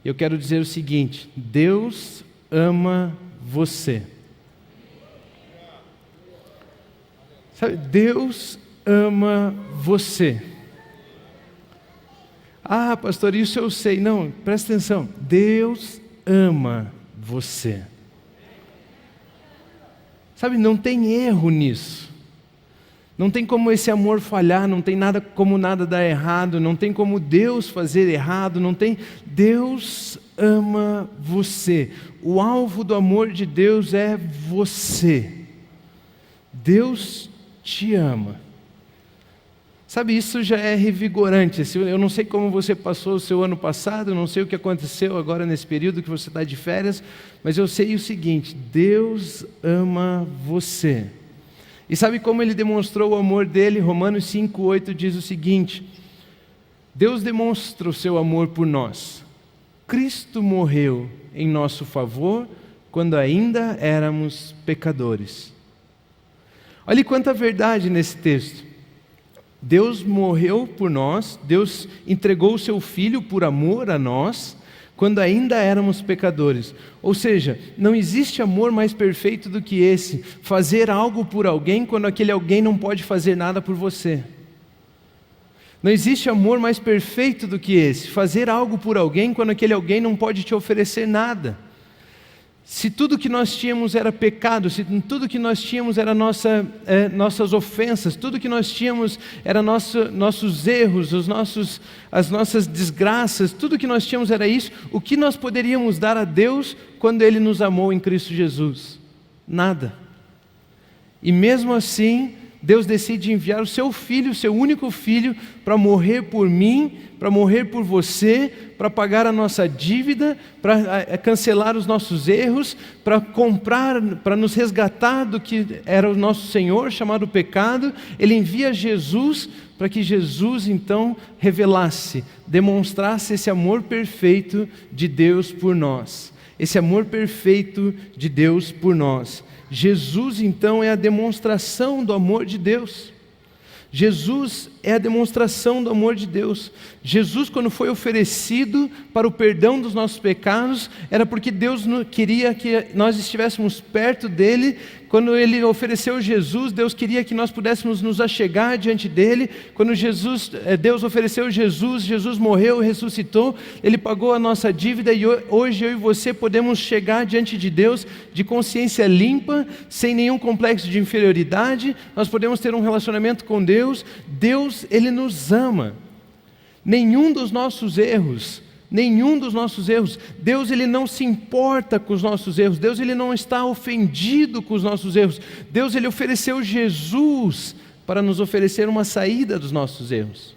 Eu quero dizer o seguinte: Deus ama você. Sabe, Deus ama você. Ah, pastor, isso eu sei. Não, presta atenção. Deus ama você. Sabe, não tem erro nisso. Não tem como esse amor falhar, não tem nada como nada dar errado, não tem como Deus fazer errado, não tem. Deus ama você. O alvo do amor de Deus é você. Deus te ama. Sabe, isso já é revigorante. Eu não sei como você passou o seu ano passado, eu não sei o que aconteceu agora nesse período que você está de férias, mas eu sei o seguinte: Deus ama você. E sabe como Ele demonstrou o amor dele? Romanos 5,8 diz o seguinte: Deus demonstra o seu amor por nós. Cristo morreu em nosso favor quando ainda éramos pecadores. Olha quanta verdade nesse texto. Deus morreu por nós, Deus entregou o seu Filho por amor a nós, quando ainda éramos pecadores. Ou seja, não existe amor mais perfeito do que esse, fazer algo por alguém quando aquele alguém não pode fazer nada por você. Não existe amor mais perfeito do que esse, fazer algo por alguém quando aquele alguém não pode te oferecer nada. Se tudo que nós tínhamos era pecado, se tudo que nós tínhamos era nossas ofensas, tudo que nós tínhamos era nossos erros, as nossas desgraças, tudo que nós tínhamos era isso, o que nós poderíamos dar a Deus quando Ele nos amou em Cristo Jesus? Nada. E mesmo assim, Deus decide enviar o seu Filho, o seu único Filho, para morrer por mim, para morrer por você, para pagar a nossa dívida, para cancelar os nossos erros, para comprar, para nos resgatar do que era o nosso Senhor, chamado pecado. Ele envia Jesus para que Jesus então revelasse, demonstrasse esse amor perfeito de Deus por nós. Esse amor perfeito de Deus por nós. Jesus então é a demonstração do amor de Deus. Jesus é a demonstração do amor de Deus. Jesus, quando foi oferecido para o perdão dos nossos pecados, era porque Deus queria que nós estivéssemos perto dEle. Quando Ele ofereceu Jesus, Deus queria que nós pudéssemos nos achegar diante dEle. Quando Deus ofereceu Jesus, Jesus morreu, ressuscitou, Ele pagou a nossa dívida e hoje eu e você podemos chegar diante de Deus de consciência limpa, sem nenhum complexo de inferioridade. Nós podemos ter um relacionamento com Deus. Deus, Ele nos ama. Nenhum dos nossos erros, Deus, Ele não se importa com os nossos erros, Deus, Ele não está ofendido com os nossos erros, Deus, Ele ofereceu Jesus para nos oferecer uma saída dos nossos erros,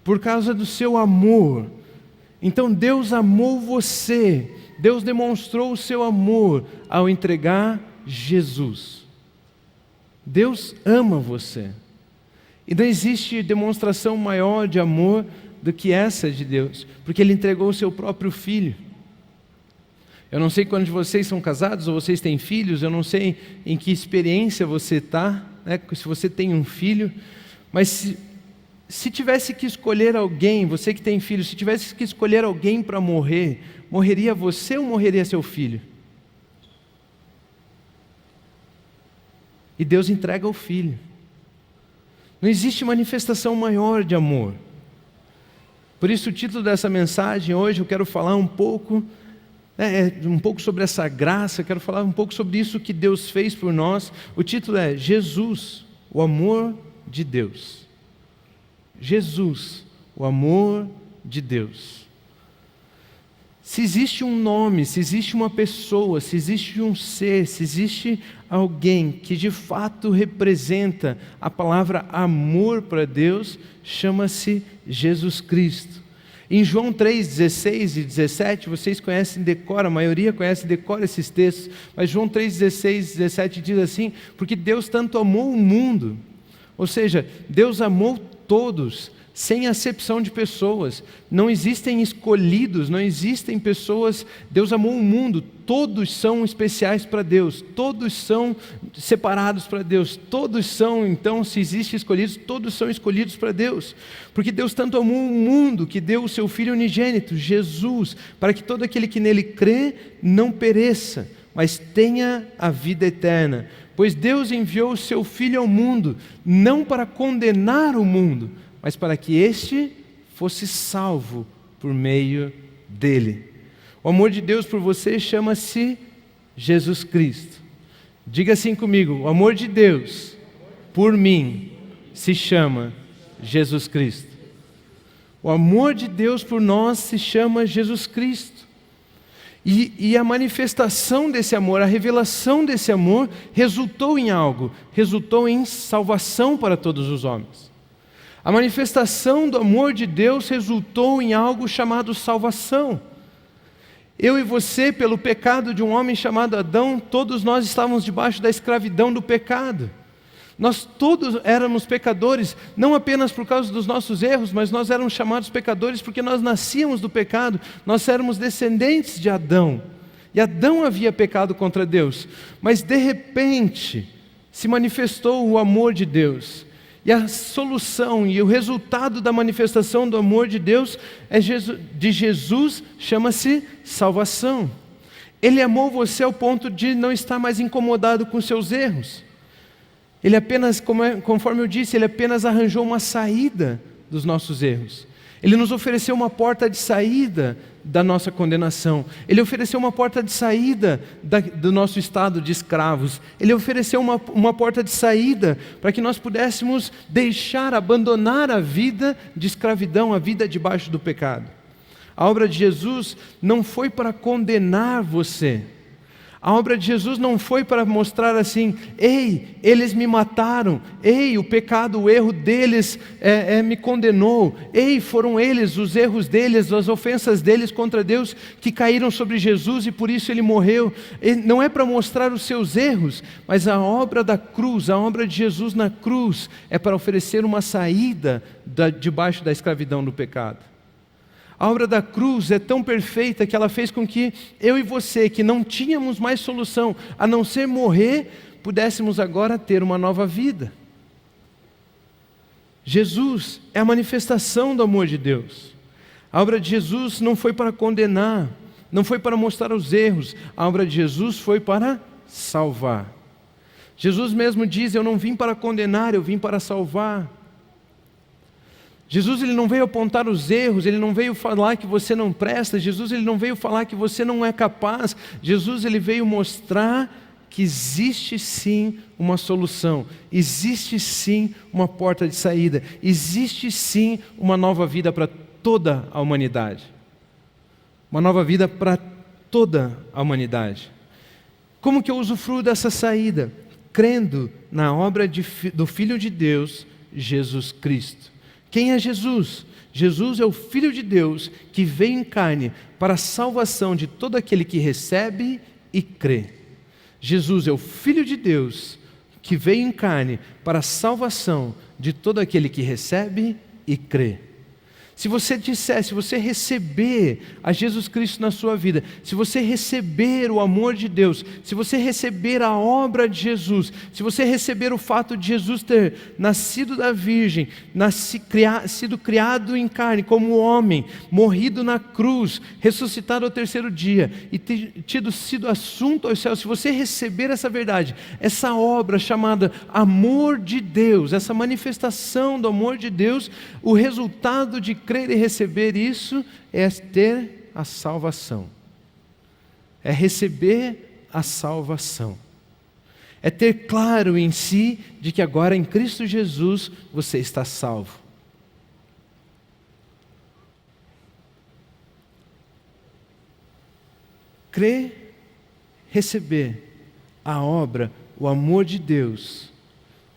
por causa do seu amor. Então Deus amou você, Deus demonstrou o seu amor ao entregar Jesus. Deus ama você, e não existe demonstração maior de amor do que essa de Deus, porque Ele entregou o seu próprio Filho. Eu não sei quando vocês são casados ou vocês têm filhos, eu não sei em que experiência você está, né, se você tem um filho, mas se tivesse que escolher alguém, você que tem filho, se tivesse que escolher alguém para morrer, morreria você ou morreria seu filho? E Deus entrega o Filho. Não existe manifestação maior de amor. Por isso o título dessa mensagem hoje, eu quero falar um pouco sobre essa graça, quero falar um pouco sobre isso que Deus fez por nós. O título é Jesus, o amor de Deus. Jesus, o amor de Deus. Se existe um nome, se existe uma pessoa, se existe um ser, se existe alguém que de fato representa a palavra amor para Deus, chama-se Jesus Cristo. Em João 3, 16 e 17, vocês conhecem decora, a maioria conhece decora esses textos, mas João 3, 16 e 17 diz assim: porque Deus tanto amou o mundo, ou seja, Deus amou todos, sem acepção de pessoas. Não existem escolhidos, não existem pessoas. Deus amou o mundo, todos são especiais para Deus, todos são separados para Deus, todos são, então, se existem escolhidos, todos são escolhidos para Deus, porque Deus tanto amou o mundo que deu o seu Filho unigênito, Jesus, para que todo aquele que nele crê não pereça, mas tenha a vida eterna. Pois Deus enviou o seu Filho ao mundo, não para condenar o mundo, mas para que este fosse salvo por meio dele. O amor de Deus por você chama-se Jesus Cristo. Diga assim comigo: o amor de Deus por mim se chama Jesus Cristo. O amor de Deus por nós se chama Jesus Cristo. E a manifestação desse amor, a revelação desse amor, resultou em algo, resultou em salvação para todos os homens. A manifestação do amor de Deus resultou em algo chamado salvação. Eu e você, pelo pecado de um homem chamado Adão, todos nós estávamos debaixo da escravidão do pecado. Nós todos éramos pecadores, não apenas por causa dos nossos erros, mas nós éramos chamados pecadores porque nós nascíamos do pecado, nós éramos descendentes de Adão. E Adão havia pecado contra Deus, mas de repente se manifestou o amor de Deus. E a solução e o resultado da manifestação do amor de Deus de Jesus chama-se salvação. Ele amou você ao ponto de não estar mais incomodado com seus erros. Ele apenas, conforme eu disse, Ele apenas arranjou uma saída dos nossos erros. Ele nos ofereceu uma porta de saída da nossa condenação. Ele ofereceu uma porta de saída do nosso estado de escravos. Ele ofereceu uma porta de saída para que nós pudéssemos abandonar a vida de escravidão, a vida debaixo do pecado. A obra de Jesus não foi para condenar você. A obra de Jesus não foi para mostrar assim: ei, eles me mataram, ei, o pecado, o erro deles me condenou, ei, foram eles, os erros deles, as ofensas deles contra Deus que caíram sobre Jesus e por isso Ele morreu. Não é para mostrar os seus erros, mas a obra da cruz, a obra de Jesus na cruz é para oferecer uma saída debaixo da escravidão do pecado. A obra da cruz é tão perfeita que ela fez com que eu e você, que não tínhamos mais solução a não ser morrer, pudéssemos agora ter uma nova vida. Jesus é a manifestação do amor de Deus. A obra de Jesus não foi para condenar, não foi para mostrar os erros. A obra de Jesus foi para salvar. Jesus mesmo diz: eu não vim para condenar, eu vim para salvar. Jesus ele não veio apontar os erros, Ele não veio falar que você não presta, Jesus ele não veio falar que você não é capaz, Jesus ele veio mostrar que existe sim uma solução, existe sim uma porta de saída, existe sim uma nova vida para toda a humanidade. Uma nova vida para toda a humanidade. Como que eu usufruo dessa saída? Crendo na obra do Filho de Deus, Jesus Cristo. Quem é Jesus? Jesus é o Filho de Deus que veio em carne para a salvação de todo aquele que recebe e crê. Jesus é o Filho de Deus que veio em carne para a salvação de todo aquele que recebe e crê. Se você disser, se você receber a Jesus Cristo na sua vida, se você receber o amor de Deus, se você receber a obra de Jesus, se você receber o fato de Jesus ter nascido da Virgem, sido criado em carne como homem, morrido na cruz, ressuscitado ao terceiro dia e sido assunto aos céus, se você receber essa verdade, essa obra chamada amor de Deus, essa manifestação do amor de Deus, o resultado de crer e receber isso é ter a salvação, é receber a salvação, é ter claro em si de que agora em Cristo Jesus você está salvo. Crer, receber a obra, o amor de Deus.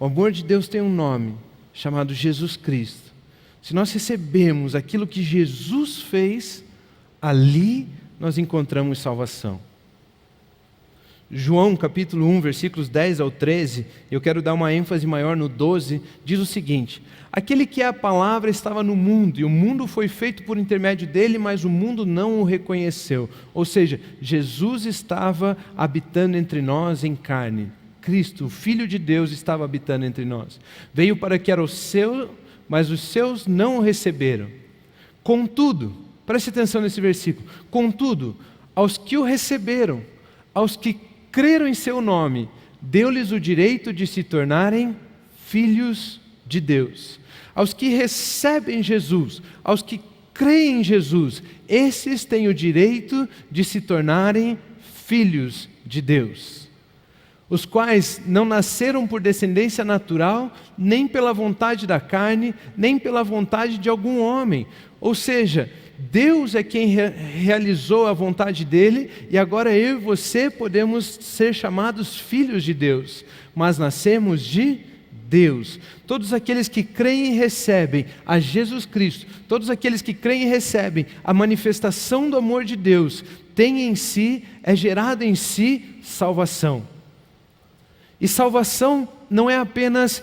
O amor de Deus tem um nome chamado Jesus Cristo. Se nós recebemos aquilo que Jesus fez, ali nós encontramos salvação. João capítulo 1, versículos 10 ao 13, eu quero dar uma ênfase maior no 12, diz o seguinte: aquele que é a palavra estava no mundo, e o mundo foi feito por intermédio dele, mas o mundo não o reconheceu. Ou seja, Jesus estava habitando entre nós em carne. Cristo, o Filho de Deus, estava habitando entre nós. Veio para que era o seu, mas os seus não o receberam. Contudo, preste atenção nesse versículo, contudo, aos que o receberam, aos que creram em seu nome, deu-lhes o direito de se tornarem filhos de Deus. Aos que recebem Jesus, aos que creem em Jesus, esses têm o direito de se tornarem filhos de Deus, os quais não nasceram por descendência natural, nem pela vontade da carne, nem pela vontade de algum homem. Ou seja, Deus é quem realizou a vontade dele, e agora eu e você podemos ser chamados filhos de Deus, mas nascemos de Deus. Todos aqueles que creem e recebem a Jesus Cristo, todos aqueles que creem e recebem a manifestação do amor de Deus, têm em si, é gerado em si salvação. E salvação não é apenas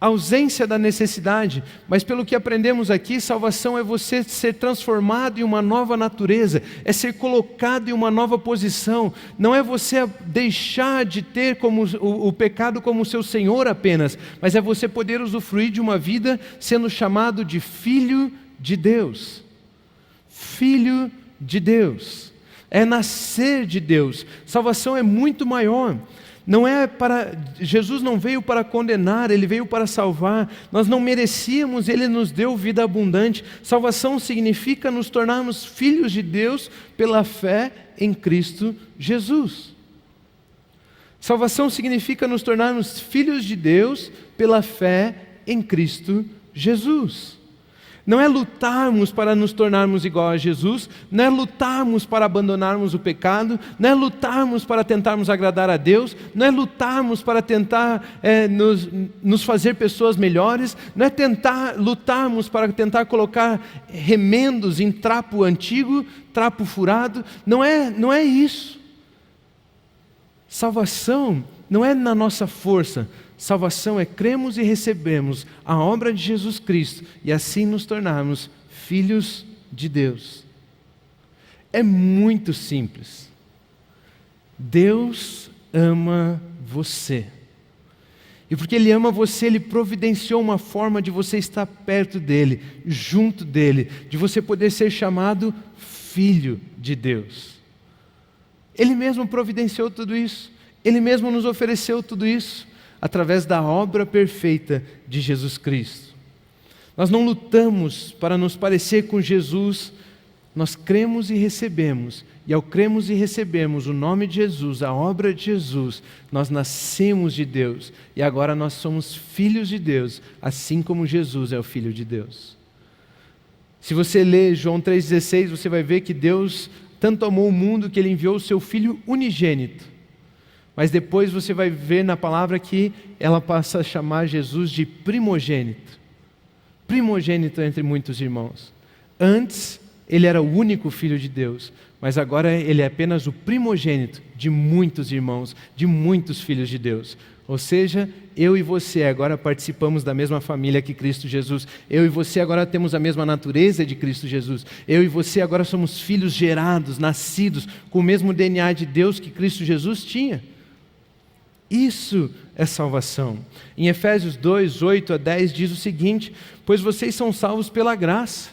ausência da necessidade, mas pelo que aprendemos aqui, salvação é você ser transformado em uma nova natureza, é ser colocado em uma nova posição, não é você deixar de ter como o pecado como seu Senhor apenas, mas é você poder usufruir de uma vida sendo chamado de filho de Deus. Filho de Deus, é nascer de Deus. Salvação é muito maior. Não é para, Jesus não veio para condenar, Ele veio para salvar. Nós não merecíamos, Ele nos deu vida abundante. Salvação significa nos tornarmos filhos de Deus pela fé em Cristo Jesus. Salvação significa nos tornarmos filhos de Deus pela fé em Cristo Jesus. Não é lutarmos para nos tornarmos igual a Jesus, não é lutarmos para abandonarmos o pecado, não é lutarmos para tentarmos agradar a Deus, não é lutarmos para tentar nos fazer pessoas melhores, não é lutarmos para tentar colocar remendos em trapo antigo, trapo furado, não é isso. Salvação não é na nossa força. Salvação é cremos e recebemos a obra de Jesus Cristo e assim nos tornarmos filhos de Deus. É muito simples. Deus ama você. E porque Ele ama você, Ele providenciou uma forma de você estar perto dEle, junto dEle, de você poder ser chamado filho de Deus. Ele mesmo providenciou tudo isso. Ele mesmo nos ofereceu tudo isso através da obra perfeita de Jesus Cristo. Nós não lutamos para nos parecer com Jesus, nós cremos e recebemos, e ao cremos e recebemos o nome de Jesus, a obra de Jesus, nós nascemos de Deus, e agora nós somos filhos de Deus, assim como Jesus é o Filho de Deus. Se você ler João 3,16, você vai ver que Deus tanto amou o mundo que Ele enviou o seu Filho unigênito. Mas depois você vai ver na palavra que ela passa a chamar Jesus de primogênito. Primogênito entre muitos irmãos. Antes, Ele era o único Filho de Deus, mas agora Ele é apenas o primogênito de muitos irmãos, de muitos filhos de Deus. Ou seja, eu e você agora participamos da mesma família que Cristo Jesus. Eu e você agora temos a mesma natureza de Cristo Jesus. Eu e você agora somos filhos gerados, nascidos com o mesmo DNA de Deus que Cristo Jesus tinha. Isso é salvação. Em Efésios 2, 8 a 10 diz o seguinte: pois vocês são salvos pela graça.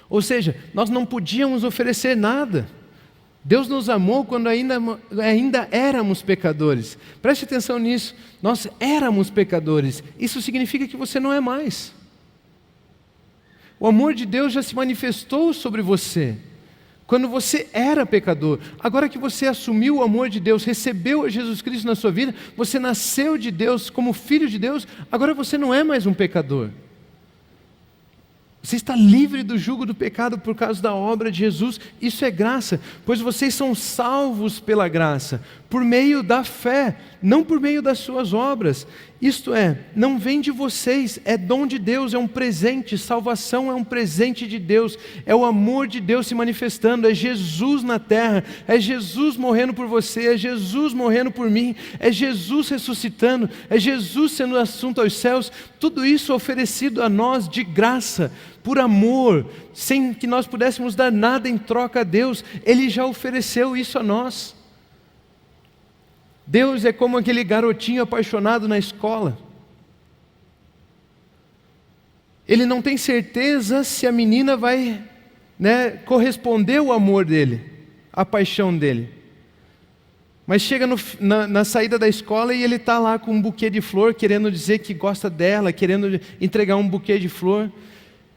Ou seja, nós não podíamos oferecer nada. Deus nos amou quando ainda éramos pecadores. Preste atenção nisso. Nós éramos pecadores. Isso significa que você não é mais. O amor de Deus já se manifestou sobre você quando você era pecador. Agora que você assumiu o amor de Deus, recebeu a Jesus Cristo na sua vida, você nasceu de Deus como filho de Deus, agora você não é mais um pecador. Você está livre do jugo do pecado por causa da obra de Jesus. Isso é graça, pois vocês são salvos pela graça, por meio da fé, não por meio das suas obras. Isto é, não vem de vocês, é dom de Deus, é um presente, salvação é um presente de Deus, é o amor de Deus se manifestando, é Jesus na terra, é Jesus morrendo por você, é Jesus morrendo por mim, é Jesus ressuscitando, é Jesus sendo assunto aos céus, tudo isso oferecido a nós de graça, por amor, sem que nós pudéssemos dar nada em troca a Deus, Ele já ofereceu isso a nós. Deus é como aquele garotinho apaixonado na escola. Ele não tem certeza se a menina vai, corresponder ao amor dele, à paixão dele. Mas chega na saída da escola e ele está lá com um buquê de flor, querendo dizer que gosta dela, querendo entregar um buquê de flor.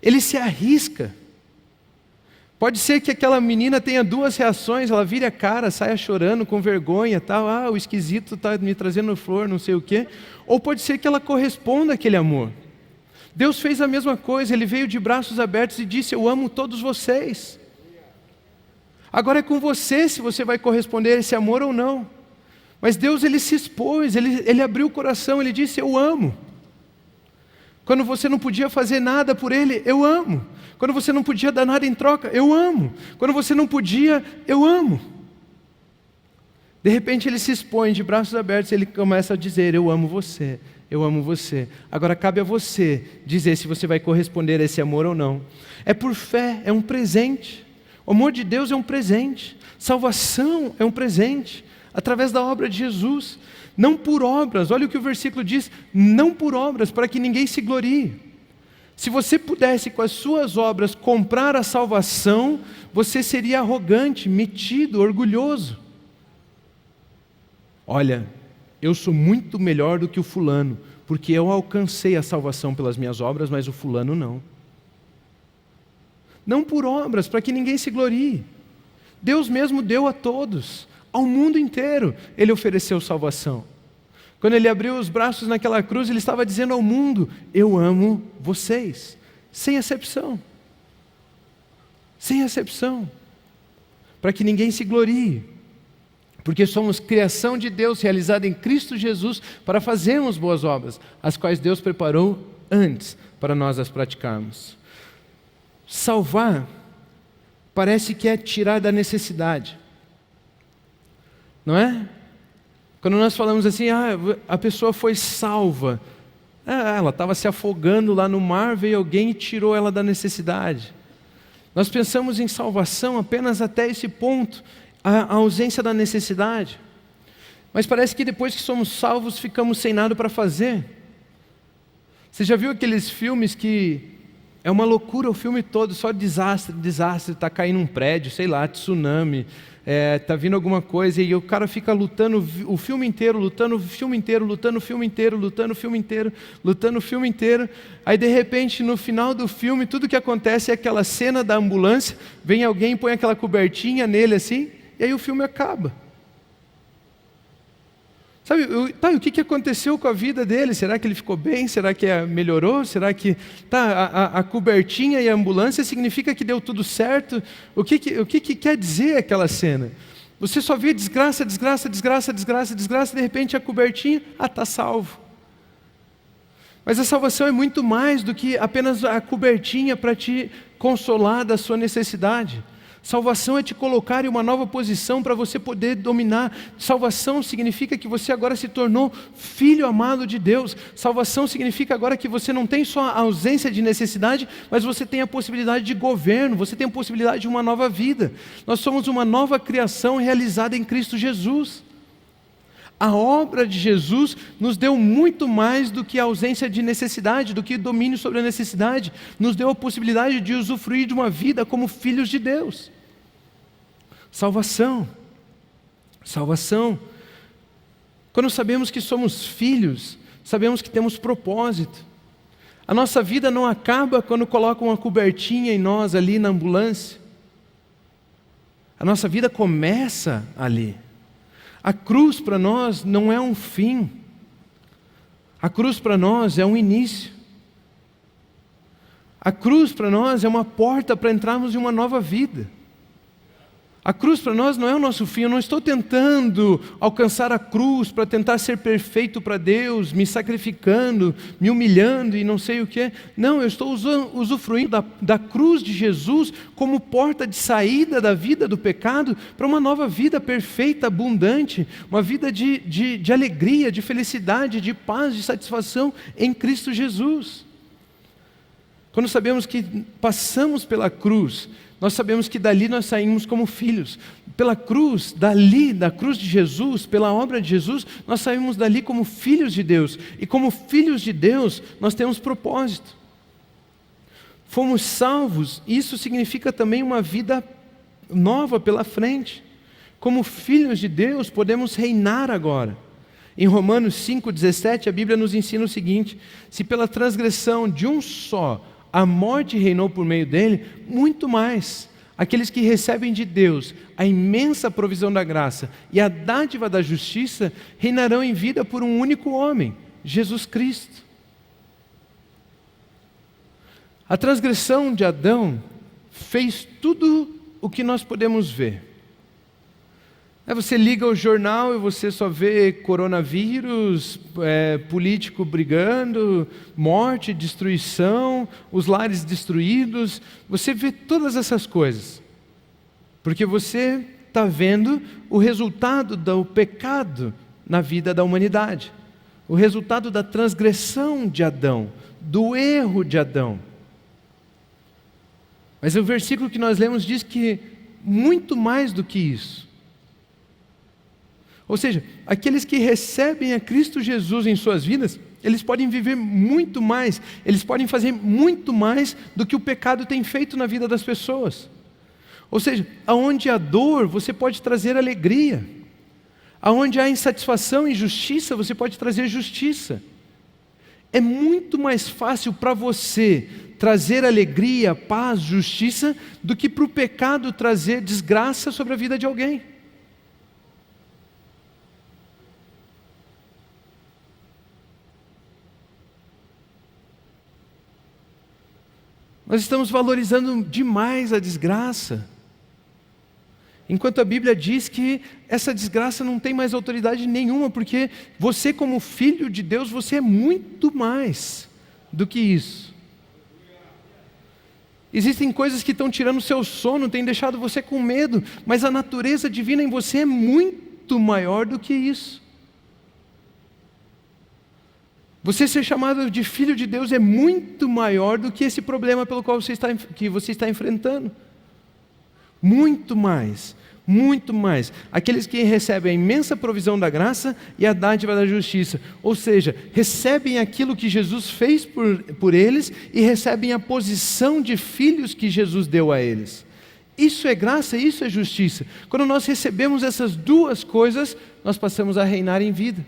Ele se arrisca. Pode ser que aquela menina tenha duas reações, ela vire a cara, saia chorando, com vergonha, tal, o esquisito está me trazendo flor, não sei o quê. Ou pode ser que ela corresponda àquele amor. Deus fez a mesma coisa, Ele veio de braços abertos e disse: eu amo todos vocês. Agora é com você se você vai corresponder a esse amor ou não. Mas Deus, Ele se expôs, Ele abriu o coração, Ele disse: eu amo. Quando você não podia fazer nada por Ele, eu amo. Quando você não podia dar nada em troca, eu amo. Quando você não podia, eu amo. De repente Ele se expõe de braços abertos, Ele começa a dizer: eu amo você, eu amo você. Agora cabe a você dizer se você vai corresponder a esse amor ou não. É por fé, é um presente. O amor de Deus é um presente. Salvação é um presente, através da obra de Jesus. Não por obras, olha o que o versículo diz: não por obras, para que ninguém se glorie. Se você pudesse com as suas obras comprar a salvação, você seria arrogante, metido, orgulhoso. Olha, eu sou muito melhor do que o fulano, porque eu alcancei a salvação pelas minhas obras, mas o fulano não. Não por obras, para que ninguém se glorie. Deus mesmo deu a todos, ao mundo inteiro, Ele ofereceu salvação. Quando Ele abriu os braços naquela cruz, Ele estava dizendo ao mundo: eu amo vocês, sem exceção. Sem exceção. Para que ninguém se glorie. Porque somos criação de Deus, realizada em Cristo Jesus, para fazermos boas obras, as quais Deus preparou antes, para nós as praticarmos. Salvar, parece que é tirar da necessidade. Não é? Quando nós falamos assim: a pessoa foi salva. Ela estava se afogando lá no mar, veio alguém e tirou ela da necessidade. Nós pensamos em salvação apenas até esse ponto, a ausência da necessidade. Mas parece que depois que somos salvos, ficamos sem nada para fazer. Você já viu aqueles filmes que é uma loucura o filme todo, só desastre, está caindo um prédio, sei lá, tsunami, está vindo alguma coisa, e o cara fica lutando o filme inteiro, lutando o filme inteiro, lutando o filme inteiro, lutando o filme inteiro, lutando o filme inteiro. Aí de repente, no final do filme, tudo que acontece é aquela cena da ambulância, vem alguém, põe aquela cobertinha nele assim, e aí o filme acaba. Sabe, o que aconteceu com a vida dele? Será que ele ficou bem? Será que melhorou? Será que a cobertinha e a ambulância significa que deu tudo certo? O que quer dizer aquela cena? Você só vê desgraça, desgraça, desgraça, desgraça, desgraça, de repente a cobertinha, está salvo. Mas a salvação é muito mais do que apenas a cobertinha para te consolar da sua necessidade. Salvação é te colocar em uma nova posição para você poder dominar. Salvação significa que você agora se tornou filho amado de Deus. Salvação significa agora que você não tem só a ausência de necessidade, mas você tem a possibilidade de governo, você tem a possibilidade de uma nova vida. Nós somos uma nova criação realizada em Cristo Jesus. A obra de Jesus nos deu muito mais do que a ausência de necessidade, do que domínio sobre a necessidade. Nos deu a possibilidade de usufruir de uma vida como filhos de Deus. Salvação. Salvação. Quando sabemos que somos filhos, sabemos que temos propósito. A nossa vida não acaba quando colocam uma cobertinha em nós ali na ambulância. A nossa vida começa ali. A cruz para nós não é um fim. A cruz para nós é um início. A cruz para nós é uma porta para entrarmos em uma nova vida. A cruz para nós não é o nosso fim. Eu não estou tentando alcançar a cruz para tentar ser perfeito para Deus, me sacrificando, me humilhando e não sei o que. Não, eu estou usufruindo da cruz de Jesus como porta de saída da vida do pecado para uma nova vida perfeita, abundante, uma vida de alegria, de felicidade, de paz, de satisfação em Cristo Jesus. Quando sabemos que passamos pela cruz, nós sabemos que dali nós saímos como filhos. Pela cruz, da cruz de Jesus, pela obra de Jesus, nós saímos dali como filhos de Deus. E como filhos de Deus, nós temos propósito. Fomos salvos, isso significa também uma vida nova pela frente. Como filhos de Deus, podemos reinar agora. Em Romanos 5,17, a Bíblia nos ensina o seguinte: se pela transgressão de um só a morte reinou por meio dele, muito mais aqueles que recebem de Deus a imensa provisão da graça e a dádiva da justiça reinarão em vida por um único homem, Jesus Cristo. A transgressão de Adão fez tudo o que nós podemos ver. Você liga o jornal e você só vê coronavírus, político brigando, morte, destruição, os lares destruídos. Você vê todas essas coisas, porque você está vendo o resultado do pecado na vida da humanidade, o resultado da transgressão de Adão, do erro de Adão. Mas o versículo que nós lemos diz que muito mais do que isso. Ou seja, aqueles que recebem a Cristo Jesus em suas vidas, eles podem viver muito mais, eles podem fazer muito mais do que o pecado tem feito na vida das pessoas. Ou seja, aonde há dor, você pode trazer alegria. Aonde há insatisfação e injustiça, você pode trazer justiça. É muito mais fácil para você trazer alegria, paz, justiça, do que para o pecado trazer desgraça sobre a vida de alguém. Nós estamos valorizando demais a desgraça, enquanto a Bíblia diz que essa desgraça não tem mais autoridade nenhuma, porque você, como filho de Deus, você é muito mais do que isso. Existem coisas que estão tirando o seu sono, têm deixado você com medo, mas a natureza divina em você é muito maior do que isso. Você ser chamado de filho de Deus é muito maior do que esse problema pelo qual você está enfrentando. Muito mais, muito mais. Aqueles que recebem a imensa provisão da graça e a dádiva da justiça. Ou seja, recebem aquilo que Jesus fez por eles e recebem a posição de filhos que Jesus deu a eles. Isso é graça, isso é justiça. Quando nós recebemos essas duas coisas, nós passamos a reinar em vida.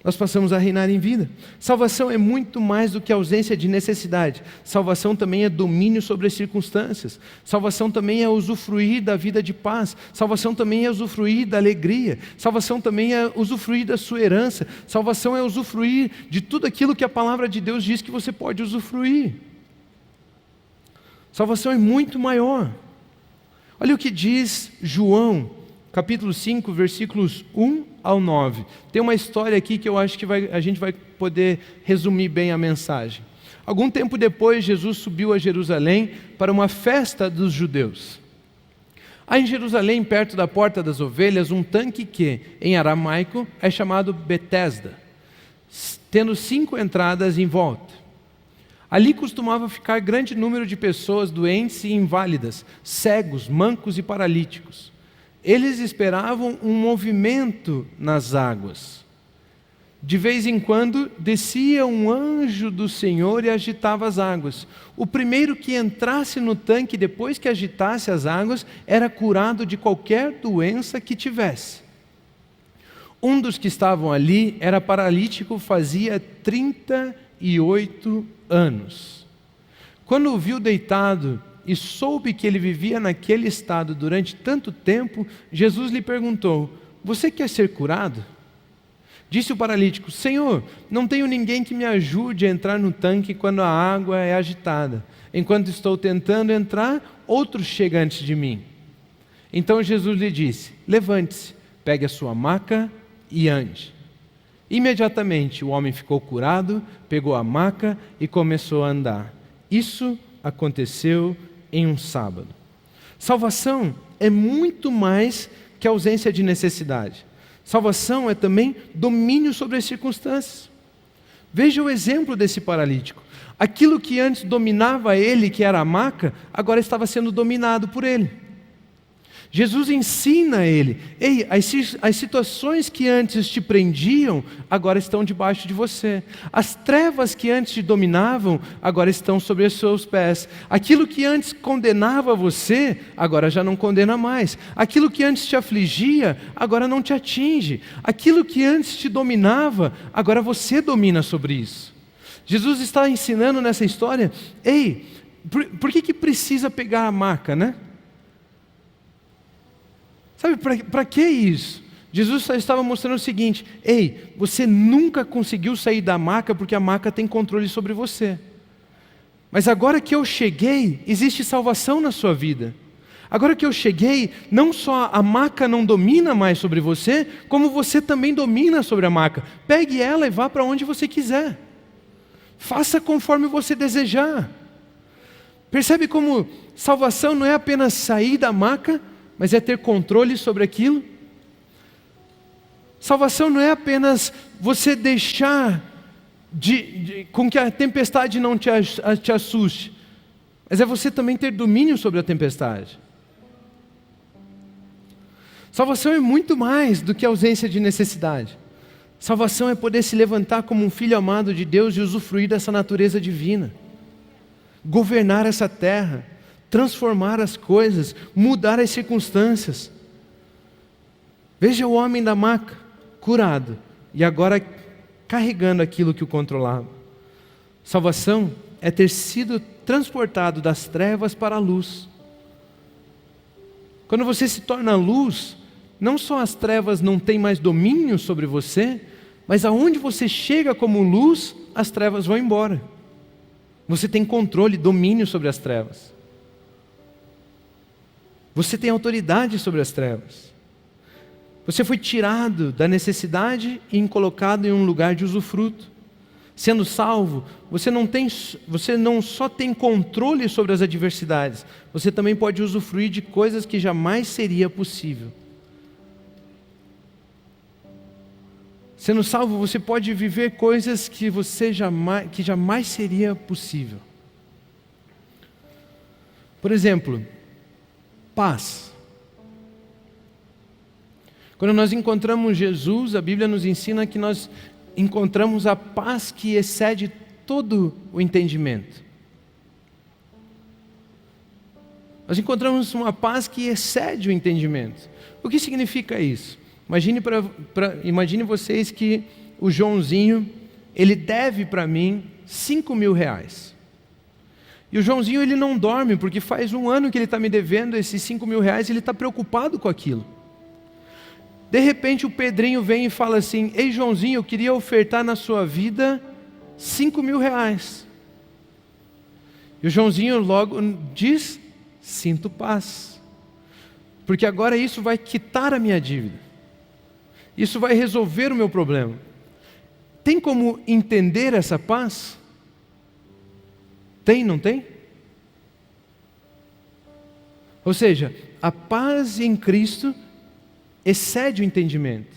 Nós passamos a reinar em vida. Salvação é muito mais do que ausência de necessidade. Salvação também é domínio sobre as circunstâncias. Salvação também é usufruir da vida de paz. Salvação também é usufruir da alegria. Salvação também é usufruir da sua herança. Salvação é usufruir de tudo aquilo que a palavra de Deus diz que você pode usufruir. Salvação é muito maior. Olha o que diz João, capítulo 5, versículos 1 ao 9. Tem uma história aqui que eu acho que a gente vai poder resumir bem a mensagem. Algum tempo depois, Jesus subiu a Jerusalém para uma festa dos judeus. Há em Jerusalém, perto da Porta das Ovelhas, um tanque que, em aramaico, é chamado Betesda, tendo 5 entradas em volta. Ali costumava ficar grande número de pessoas doentes e inválidas, cegos, mancos e paralíticos. Eles esperavam um movimento nas águas. De vez em quando, descia um anjo do Senhor e agitava as águas. O primeiro que entrasse no tanque, depois que agitasse as águas, era curado de qualquer doença que tivesse. Um dos que estavam ali era paralítico, fazia 38 anos. Quando o viu deitado e soube que ele vivia naquele estado durante tanto tempo, Jesus lhe perguntou: você quer ser curado? Disse o paralítico: Senhor, não tenho ninguém que me ajude a entrar no tanque quando a água é agitada. Enquanto estou tentando entrar, outro chega antes de mim. Então Jesus lhe disse: levante-se, pegue a sua maca e ande. Imediatamente o homem ficou curado, pegou a maca e começou a andar. Isso aconteceu em um sábado. Salvação é muito mais que ausência de necessidade. Salvação é também domínio sobre as circunstâncias. Veja o exemplo desse paralítico. Aquilo que antes dominava ele, que era a maca, agora estava sendo dominado por ele. Jesus ensina a ele: ei, as situações que antes te prendiam, agora estão debaixo de você. As trevas que antes te dominavam, agora estão sobre os seus pés. Aquilo que antes condenava você, agora já não condena mais. Aquilo que antes te afligia, agora não te atinge. Aquilo que antes te dominava, agora você domina sobre isso. Jesus está ensinando nessa história: ei, por que precisa pegar a maca, né? Sabe, para que isso? Jesus só estava mostrando o seguinte: ei, você nunca conseguiu sair da maca porque a maca tem controle sobre você. Mas agora que eu cheguei, existe salvação na sua vida. Agora que eu cheguei, não só a maca não domina mais sobre você, como você também domina sobre a maca. Pegue ela e vá para onde você quiser. Faça conforme você desejar. Percebe como salvação não é apenas sair da maca, mas é ter controle sobre aquilo? Salvação não é apenas você deixar com que a tempestade não te assuste, mas é você também ter domínio sobre a tempestade. Salvação é muito mais do que ausência de necessidade. Salvação é poder se levantar como um filho amado de Deus e usufruir dessa natureza divina. Governar essa terra, transformar as coisas, mudar as circunstâncias. Veja o homem da maca, curado, e agora carregando aquilo que o controlava. Salvação é ter sido transportado das trevas para a luz. Quando você se torna luz, não só as trevas não têm mais domínio sobre você, mas aonde você chega como luz, as trevas vão embora. Você tem controle, domínio sobre as trevas. Você tem autoridade sobre as trevas. Você foi tirado da necessidade e colocado em um lugar de usufruto. Sendo salvo, você não só tem controle sobre as adversidades, você também pode usufruir de coisas que jamais seria possível. Sendo salvo, você pode viver coisas que jamais seria possível. Por exemplo, paz. Quando nós encontramos Jesus, a Bíblia nos ensina que nós encontramos a paz que excede todo o entendimento. Nós encontramos uma paz que excede o entendimento. O que significa isso? Imagine vocês que o Joãozinho, ele deve para mim 5.000 reais. E o Joãozinho, ele não dorme, porque faz 1 ano que ele está me devendo esses 5.000 reais, e ele está preocupado com aquilo. De repente o Pedrinho vem e fala assim: ei Joãozinho, eu queria ofertar na sua vida 5.000 reais. E o Joãozinho logo diz: sinto paz, porque agora isso vai quitar a minha dívida. Isso vai resolver o meu problema. Tem como entender essa paz? Tem, não tem? Ou seja, a paz em Cristo excede o entendimento.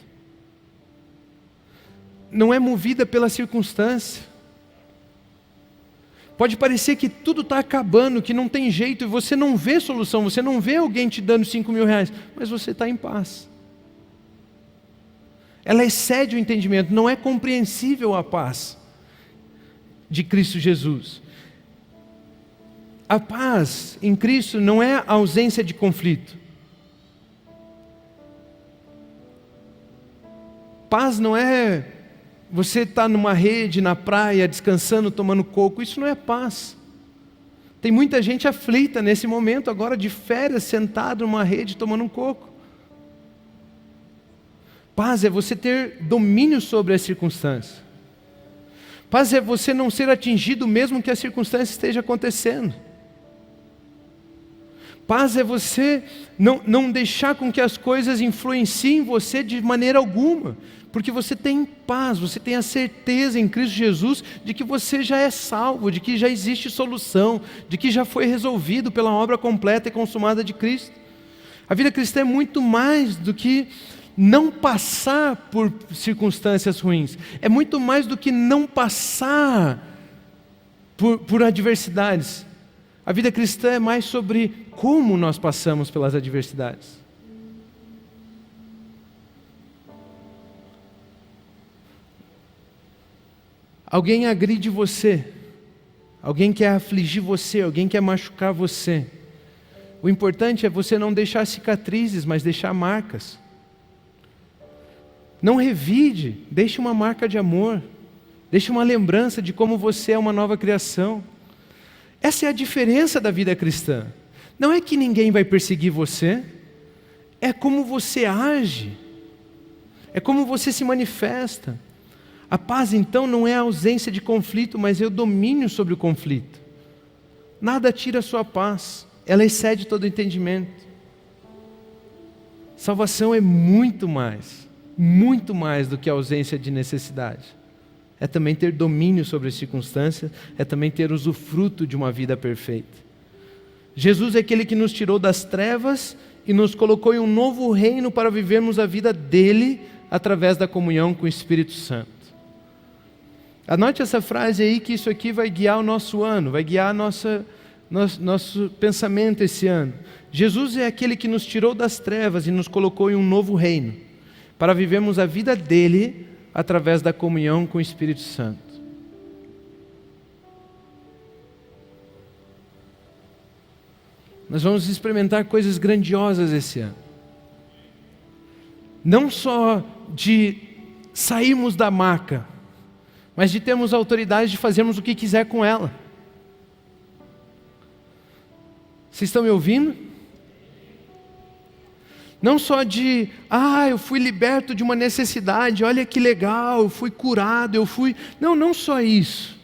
Não é movida pela circunstância. Pode parecer que tudo está acabando, que não tem jeito, e você não vê solução, você não vê alguém te dando 5.000 reais, mas você está em paz. Ela excede o entendimento, não é compreensível a paz de Cristo Jesus. A paz em Cristo não é a ausência de conflito. Paz não é você estar numa rede, na praia, descansando, tomando coco. Isso não é paz. Tem muita gente aflita nesse momento agora, de férias, sentado numa rede, tomando um coco. Paz é você ter domínio sobre as circunstâncias. Paz é você não ser atingido mesmo que a circunstância esteja acontecendo. Paz é você não deixar com que as coisas influenciem você de maneira alguma, porque você tem paz, você tem a certeza em Cristo Jesus de que você já é salvo, de que já existe solução, de que já foi resolvido pela obra completa e consumada de Cristo. A vida cristã é muito mais do que não passar por circunstâncias ruins, é muito mais do que não passar por adversidades. A vida cristã é mais sobre como nós passamos pelas adversidades. Alguém agride você, alguém quer afligir você, alguém quer machucar você. O importante é você não deixar cicatrizes, mas deixar marcas. Não revide, deixe uma marca de amor, deixe uma lembrança de como você é uma nova criação. Essa é a diferença da vida cristã. Não é que ninguém vai perseguir você, é como você age, é como você se manifesta. A paz então não é a ausência de conflito, mas é o domínio sobre o conflito. Nada tira a sua paz, ela excede todo entendimento. Salvação é muito mais do que a ausência de necessidade. É também ter domínio sobre as circunstâncias, é também ter usufruto de uma vida perfeita. Jesus é aquele que nos tirou das trevas e nos colocou em um novo reino para vivermos a vida dele através da comunhão com o Espírito Santo. Anote essa frase aí, que isso aqui vai guiar o nosso ano, vai guiar nosso pensamento esse ano. Jesus é aquele que nos tirou das trevas e nos colocou em um novo reino, para vivermos a vida dele através da comunhão com o Espírito Santo. Nós vamos experimentar coisas grandiosas esse ano. Não só de sairmos da maca, mas de termos a autoridade de fazermos o que quiser com ela. Vocês estão me ouvindo? Não só de, eu fui liberto de uma necessidade, olha que legal, eu fui curado, Não só isso.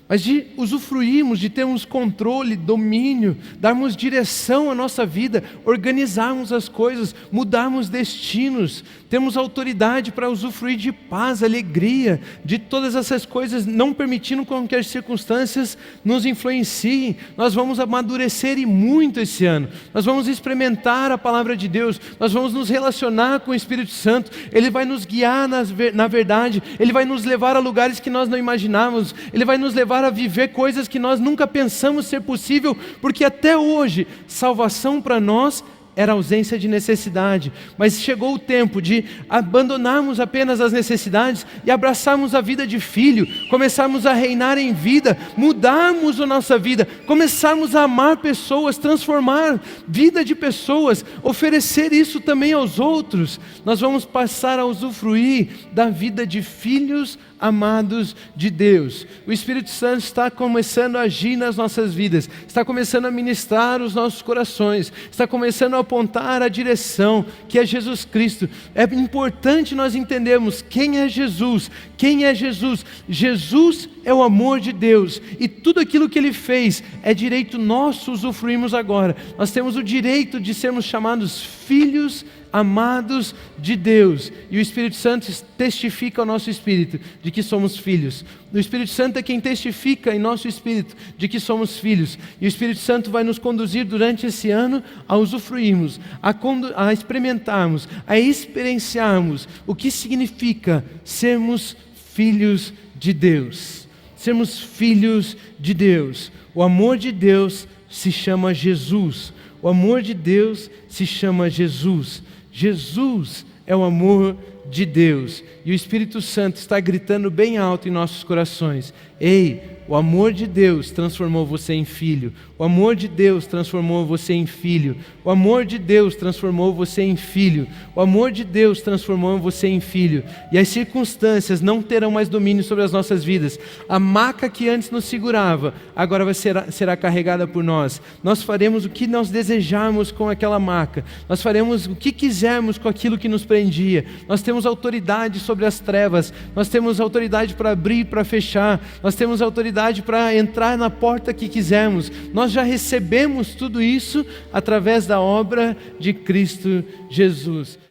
Mas de usufruirmos, de termos controle, domínio, darmos direção à nossa vida, organizarmos as coisas, mudarmos destinos, temos autoridade para usufruir de paz, alegria, de todas essas coisas, não permitindo com que as circunstâncias nos influenciem. Nós vamos amadurecer e muito esse ano, nós vamos experimentar a palavra de Deus, nós vamos nos relacionar com o Espírito Santo, Ele vai nos guiar na verdade, Ele vai nos levar a lugares que nós não imaginávamos, Ele vai nos levar a viver coisas que nós nunca pensamos ser possível, porque até hoje, salvação para nós era ausência de necessidade, mas chegou o tempo de abandonarmos apenas as necessidades e abraçarmos a vida de filho, começarmos a reinar em vida, mudarmos a nossa vida, começarmos a amar pessoas, transformar vida de pessoas, oferecer isso também aos outros. Nós vamos passar a usufruir da vida de filhos amados de Deus. O Espírito Santo está começando a agir nas nossas vidas, está começando a ministrar os nossos corações, está começando a apontar a direção que é Jesus Cristo. É importante nós entendermos quem é Jesus. Quem é Jesus? Jesus é o amor de Deus, e tudo aquilo que Ele fez é direito nosso usufruirmos agora. Nós temos o direito de sermos chamados filhos amados de Deus, e o Espírito Santo testifica ao nosso espírito de que somos filhos. O Espírito Santo é quem testifica em nosso espírito de que somos filhos, e o Espírito Santo vai nos conduzir durante esse ano a usufruirmos, a experimentarmos, a experienciarmos o que significa sermos filhos de Deus. Sermos filhos de Deus. O amor de Deus se chama Jesus. O amor de Deus se chama Jesus. Jesus é o amor de Deus. E o Espírito Santo está gritando bem alto em nossos corações: ei, O amor de Deus transformou você em filho. O amor de Deus transformou você em filho. O amor de Deus transformou você em filho. O amor de Deus transformou você em filho. E as circunstâncias não terão mais domínio sobre as nossas vidas. A maca que antes nos segurava, agora será carregada por nós. Nós faremos o que nós desejarmos com aquela maca. Nós faremos o que quisermos com aquilo que nos prendia. Nós temos autoridade sobre as trevas. Nós temos autoridade para abrir e para fechar. Nós temos autoridade para entrar na porta que quisermos. Nós já recebemos tudo isso através da obra de Cristo Jesus.